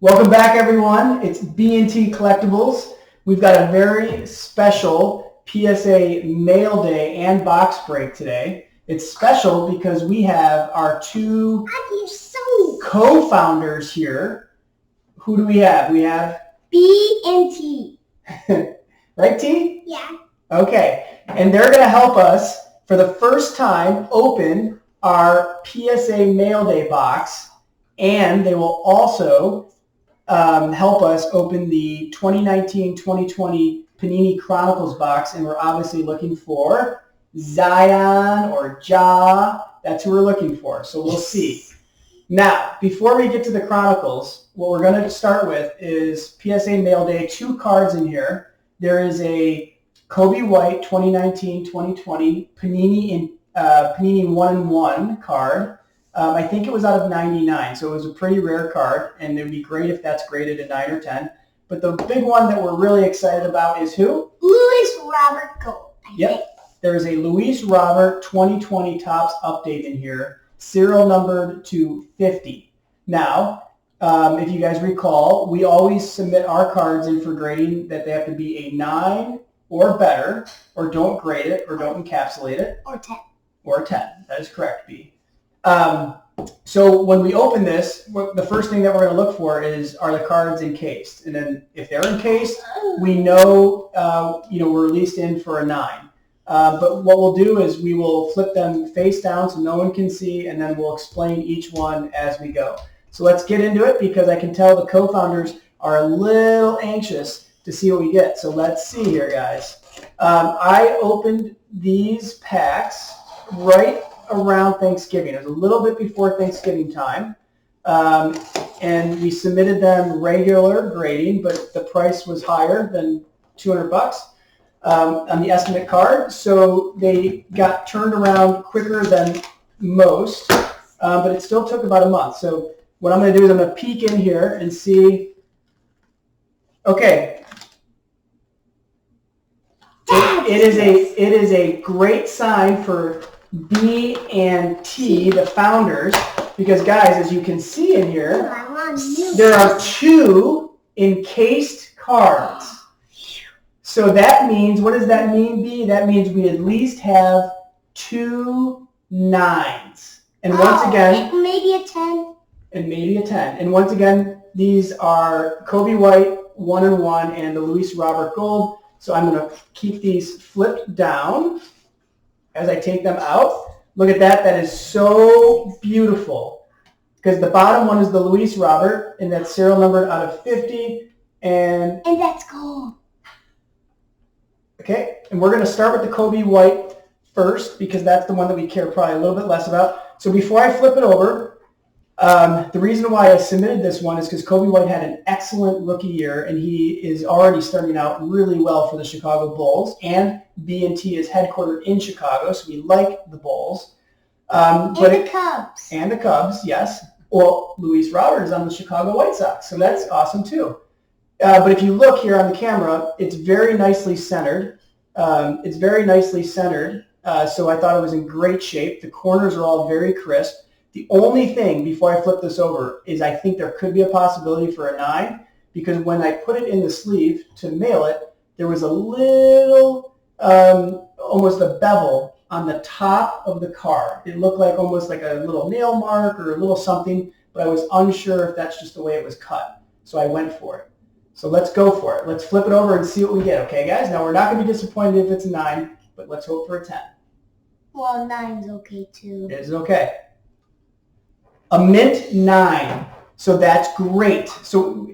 Welcome back, everyone. It's B&T Collectibles. We've got a very special PSA Mail Day and box break today. It's special because we have our two co-founders here. Who do we have? We have B&T. Right, T? Yeah. Okay. And they're going to help us for the first time open our PSA Mail Day box, and they will also help us open the 2019-2020 Panini Chronicles box, and we're obviously looking for Zion or Ja. That's who we're looking for, so we'll see. Now, before we get to the Chronicles, what we're going to start with is PSA Mail Day, 2 cards in here. There is a Coby White 2019-2020 Panini 1-in-1 card. I think it was out of 99, so it was a pretty rare card, and it would be great if that's graded a 9 or 10. But the big one that we're really excited about is who? Luis Robert Gold. Yep. There is a Luis Robert 2020 Topps update in here, serial numbered to 50. Now, if you guys recall, we always submit our cards in for grading that they have to be a 9 or better, or don't grade it, or don't encapsulate it. Or 10. Or 10. That is correct, B. So when we open this, the first thing that we're going to look for is, are the cards encased? And then if they're encased, we know, we're released in for a 9. But what we'll do is we will flip them face down so no one can see, and then we'll explain each one as we go. So let's get into it, because I can tell the co-founders are a little anxious to see what we get. So let's see here, guys. I opened these packs right around Thanksgiving. It was a little bit before Thanksgiving time. And we submitted them regular grading, but the price was higher than $200 on the estimate card. So they got turned around quicker than most, but it still took about a month. So what I'm going to do is I'm going to peek in here and see. Okay. It is a great sign for B&T, the founders, because guys, as you can see in here, there are 2 encased cards. So that means, what does that mean, B? That means we at least have 2 9s. And once again, maybe a 10. And maybe a 10. And once again, these are Coby White 1-in-1 and the Luis Robert Gold. So I'm going to keep these flipped down as I take them out. Look at that. That is so beautiful, because the bottom one is the Luis Robert, and that's serial numbered out of 50. And that's gold. Okay, and we're going to start with the Coby White first, because that's the one that we care probably a little bit less about. So before I flip it over, the reason why I submitted this one is because Coby White had an excellent rookie year, and he is already starting out really well for the Chicago Bulls, and B&T is headquartered in Chicago, so we like the Bulls. The Cubs. And the Cubs, yes. Well, Luis Robert is on the Chicago White Sox, so that's awesome too. But if you look here on the camera, it's very nicely centered. So I thought it was in great shape. The corners are all very crisp. The only thing, before I flip this over, is I think there could be a possibility for a 9, because when I put it in the sleeve to mail it, there was a little, almost a bevel on the top of the card. It looked like almost like a little nail mark or a little something, but I was unsure if that's just the way it was cut. So I went for it. So let's go for it. Let's flip it over and see what we get, okay, guys? Now, we're not going to be disappointed if it's a 9, but let's hope for a 10. Well, 9's okay, too. It is okay. A mint 9. So that's great. So,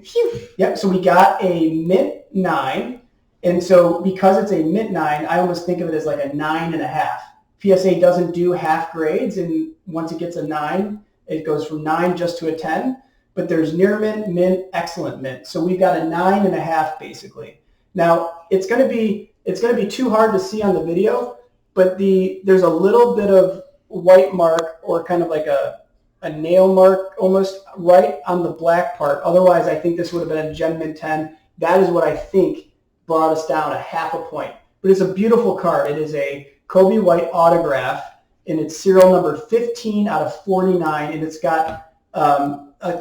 yep, so we got a mint 9. And so because it's a mint 9, I almost think of it as like a 9.5. PSA doesn't do half grades, and once it gets a 9, it goes from 9 just to a 10. But there's near mint, mint, excellent mint. So we've got a 9.5 basically. Now it's going to be too hard to see on the video, but there's a little bit of white mark, or kind of like a nail mark almost, right on the black part. Otherwise, I think this would have been a Gen Mint 10. That is what I think brought us down a half a point. But it's a beautiful card. It is a Coby White autograph, and it's serial number 15 out of 49, and it's got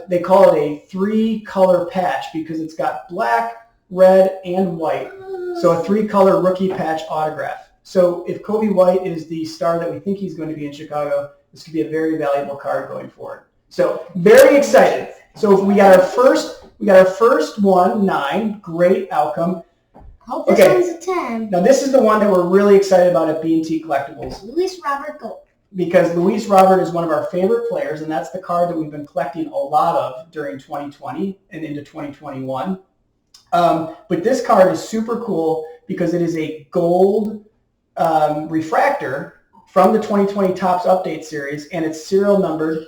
they call it a 3-color patch because it's got black, red, and white. So a 3-color rookie patch autograph. So if Coby White is the star that we think he's going to be in Chicago, this could be a very valuable card going forward. So very excited. So we got our first one, 9. Great outcome. Hope this one's a 10. Now this is the one that we're really excited about at B&T Collectibles. Luis Robert Gold. Because Luis Robert is one of our favorite players, and that's the card that we've been collecting a lot of during 2020 and into 2021. But this card is super cool because it is a gold refractor from the 2020 Topps Update Series, and it's serial numbered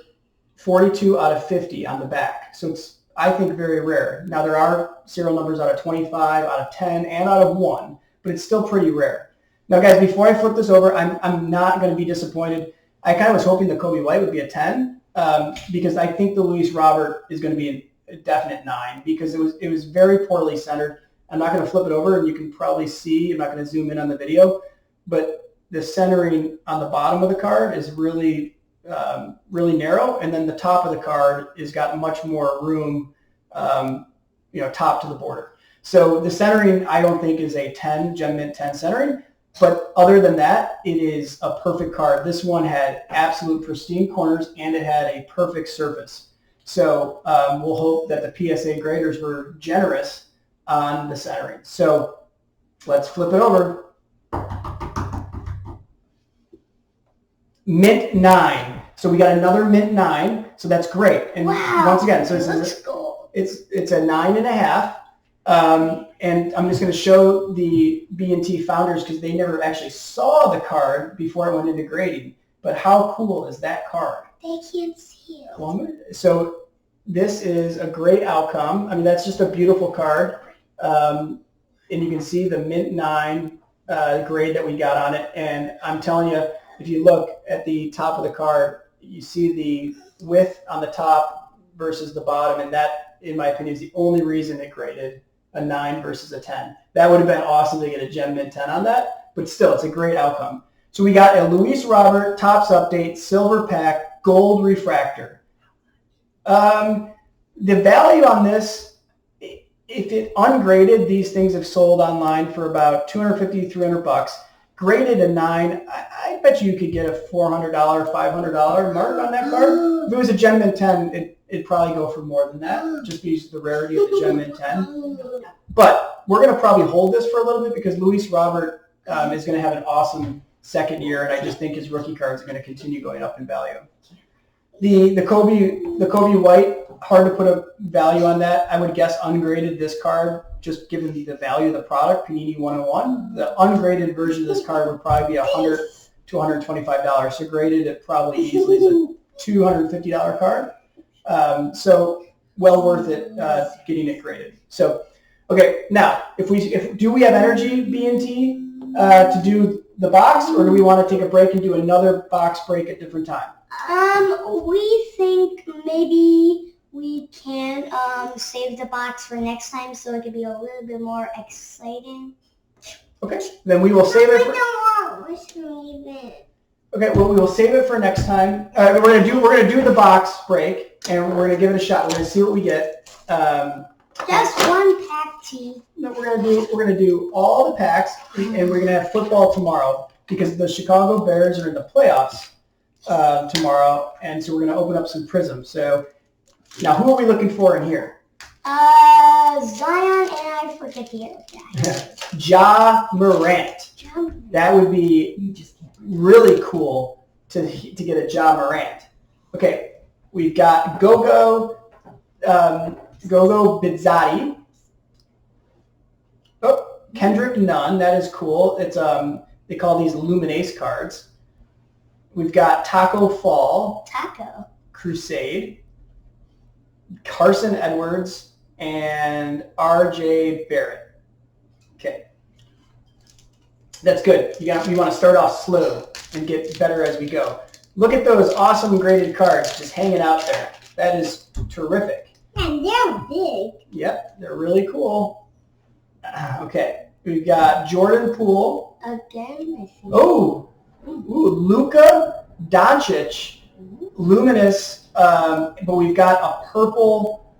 42 out of 50 on the back. So it's, I think, very rare. Now there are serial numbers out of 25, out of 10, and out of 1, but it's still pretty rare. Now, guys, before I flip this over, I'm not going to be disappointed. I kind of was hoping the Coby White would be a 10 because I think the Luis Robert is going to be a definite 9 because it was very poorly centered. I'm not going to flip it over, and you can probably see. I'm not going to zoom in on the video, but the centering on the bottom of the card is really really narrow, and then the top of the card has got much more room, top to the border. So the centering, I don't think, is a 10, Gem Mint 10 centering. But other than that, it is a perfect card. This one had absolute pristine corners, and it had a perfect surface. So we'll hope that the PSA graders were generous on the centering. So let's flip it over. Mint 9. So we got another Mint 9. So that's great. And once again, so it's a 9.5. And I'm just going to show the B&T founders because they never actually saw the card before it went into grading. But how cool is that card? They can't see it. So this is a great outcome. I mean, that's just a beautiful card. And you can see the Mint 9 grade that we got on it. And I'm telling you, if you look at the top of the card, you see the width on the top versus the bottom. And that, in my opinion, is the only reason it graded a 9 versus a 10. That would have been awesome to get a Gem Mint 10 on that, but still, it's a great outcome. So we got a Luis Robert Topps Update Silver Pack Gold Refractor. The value on this, if it ungraded, these things have sold online for about $250, $300. Graded a 9, I bet you could get a $400, $500 mark on that card. If it was a Gem Mint 10, it'd probably go for more than that, just because of the rarity of the Gem Mint 10. But we're going to probably hold this for a little bit because Luis Robert is going to have an awesome second year, and I just think his rookie cards are going to continue going up in value. The Coby White, hard to put a value on that. I would guess ungraded this card, just given the value of the product, Panini 101. The ungraded version of this card would probably be $100 to $125. So graded, it probably easily is a $250 card. So well worth it getting it graded. So, okay, now do we have energy, B&T, to do the box, or do we want to take a break and do another box break at different time? We think maybe we can save the box for next time so it could be a little bit more exciting. Okay, then we will save it for... Okay, well, we will save it for next time. We're gonna do the box break, and we're gonna give it a shot. We're gonna see what we get. Just one pack, T. No, we're gonna do all the packs, and we're gonna have football tomorrow because the Chicago Bears are in the playoffs tomorrow, and so we're gonna open up some prisms. So now, who are we looking for in here? Zion, and I forget the other guy. Ja Morant. That would be really cool to get a Ja Morant. Okay, we've got Gogo Bizzotti. Oh, Kendrick Nunn. That is cool. It's they call these Luminase cards. We've got Taco Fall. Taco. Crusade. Carson Edwards and R.J. Barrett. Okay. That's good. You want to start off slow and get better as we go. Look at those awesome graded cards just hanging out there. That is terrific. And they're big. Yep, they're really cool. Okay, we've got Jordan Poole. Again, I think. Oh, Luka Doncic luminous, but we've got a purple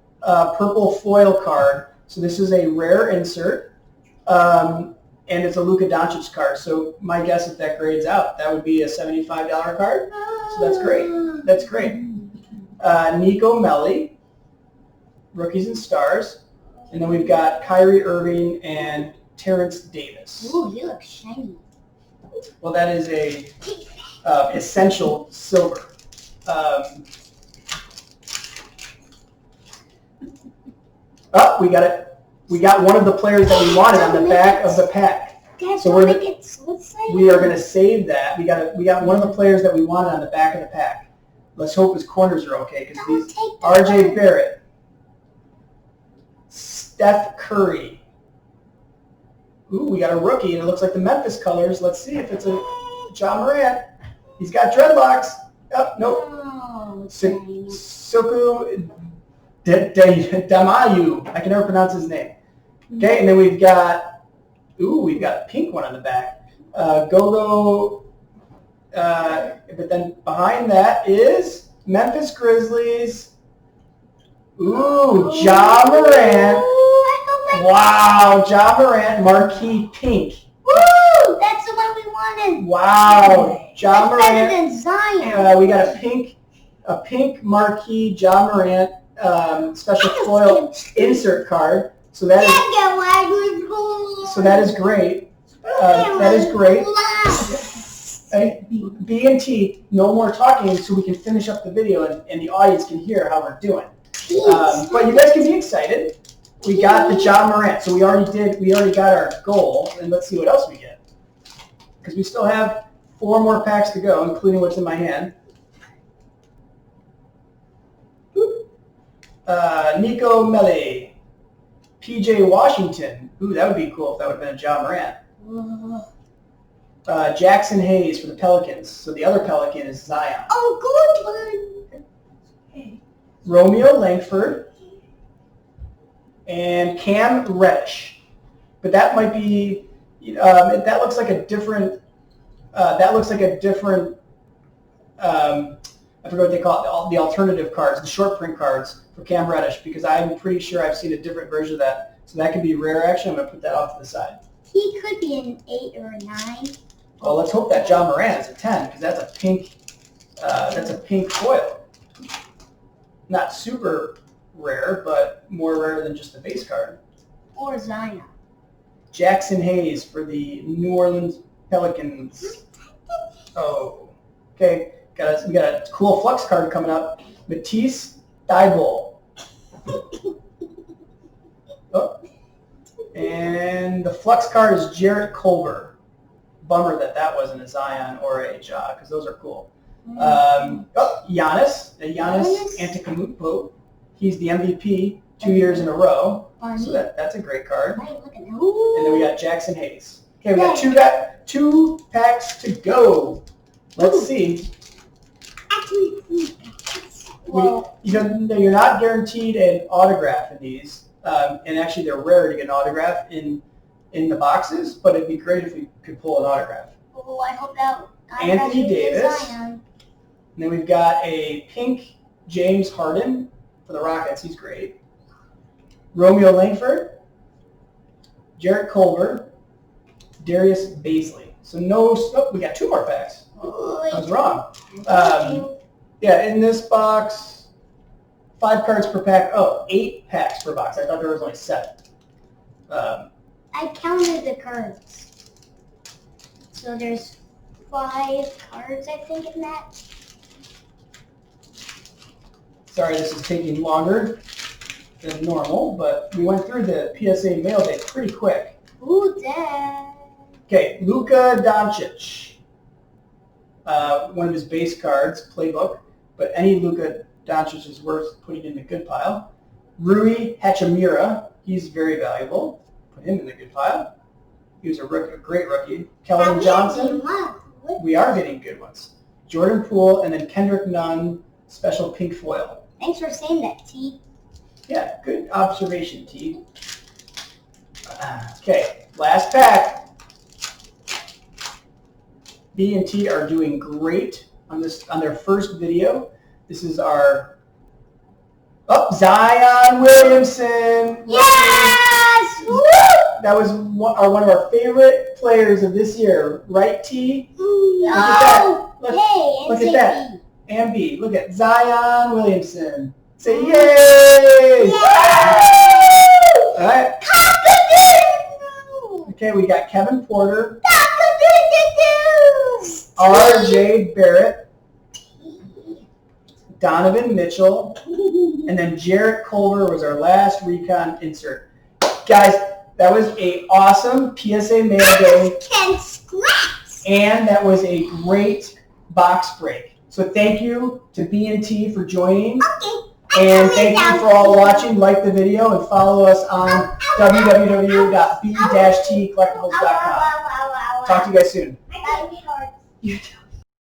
foil card. So this is a rare insert, and it's a Luka Doncic card. So my guess, if that grades out, that would be a $75 card. So that's great. That's great. Nico Melli, Rookies and Stars. And then we've got Kyrie Irving and Terrence Davis. Ooh, he looks shiny. Well, that is a essential silver. Oh, we got it. We got one of the players that we wanted on the back of the pack. So we are going to save that. We got one of the players that we wanted on the back of the pack. Let's hope his corners are okay because these R.J. Barrett, Steph Curry. Ooh, we got a rookie, and it looks like the Memphis colors. Let's see if it's a John Morant. He's got dreadlocks. Oh, nope. Oh, Suku Damayu. I can never pronounce his name. Okay, and then we've got a pink one on the back. Gogo. But then behind that is Memphis Grizzlies. Ooh, Ja Morant. Wow, Ja Morant, marquee pink. Woo! That's the one we wanted. Wow, Ja Morant. Better than Zion. We got a pink marquee Ja Morant special foil insert card. So that is great. That is great. B&T, no more talking, so we can finish up the video and the audience can hear how we're doing. But you guys can be excited. We got the Ja Morant, so we already got our goal, and let's see what else we get. Because we still have 4 more packs to go, including what's in my hand. Nico Melli, PJ Washington. Ooh, that would be cool if that would have been a Ja Morant. Jackson Hayes for the Pelicans. So the other Pelican is Zion. Oh, good one. Romeo Langford and Cam Reddish. But that might be, that looks like a different, I forget what they call it, the alternative cards, the short print cards for Cam Reddish, because I'm pretty sure I've seen a different version of that. So that could be rare action. I'm going to put that off to the side. He could be an 8 or a 9. Well, let's hope that Ja Morant is a 10, because that's a pink foil. Not super rare, but more rare than just a base card. Or Zion. Jackson Hayes for the New Orleans Pelicans. Oh, okay. We got a cool flux card coming up. Matisse Thybulle. Oh. And the flux card is Jarrett Culver. Bummer that wasn't a Zion or a Ja, because those are cool. Giannis Antetokounmpo. He's the MVP 2 years in a row. So that's a great card. And then we got Jackson Hayes. Okay, we got two packs to go. Let's see. You're not guaranteed an autograph in these, and actually they're rare to get an autograph in the boxes, but it'd be great if we could pull an autograph. Oh, I hope that Anthony Davis. And then we've got a pink James Harden for the Rockets. He's great. Romeo Langford, Jarrett Culver, Darius Baisley. So we got 2 more packs. I was wrong. In this box, 5 cards per pack. 8 packs per box. I thought there was only 7. I counted the cards. So there's 5 cards, I think, in that. Sorry, this is taking longer than normal, but we went through the PSA Mail day pretty quick. Ooh, Dad. Okay, Luka Doncic. One of his base cards, playbook, but any Luka Doncic is worth putting in the good pile. Rui Hachimura, he's very valuable. Put him in the good pile. He was a great rookie. Keldon Johnson. We are getting good ones. Jordan Poole, and then Kendrick Nunn, special pink foil. Thanks for saying that, T. Yeah, good observation, T. Okay, last pack. B&T are doing great on their first video. This is our Zion Williamson. Yes! Woo! That was one of our favorite players of this year, right, T? Look at that. Look at that. B. And B. Look at Zion Williamson. Say yay! Yay! All right. Okay, we got Kevin Porter, R.J. Barrett, Donovan Mitchell, and then Jarrett Culver was our last recon insert. Guys, that was an awesome PSA Mail day, and that was a great box break. So thank you to B&T for joining. And thank you for all watching. Like the video and follow us on www.b-tcollectibles.com. Talk to you guys soon. I got a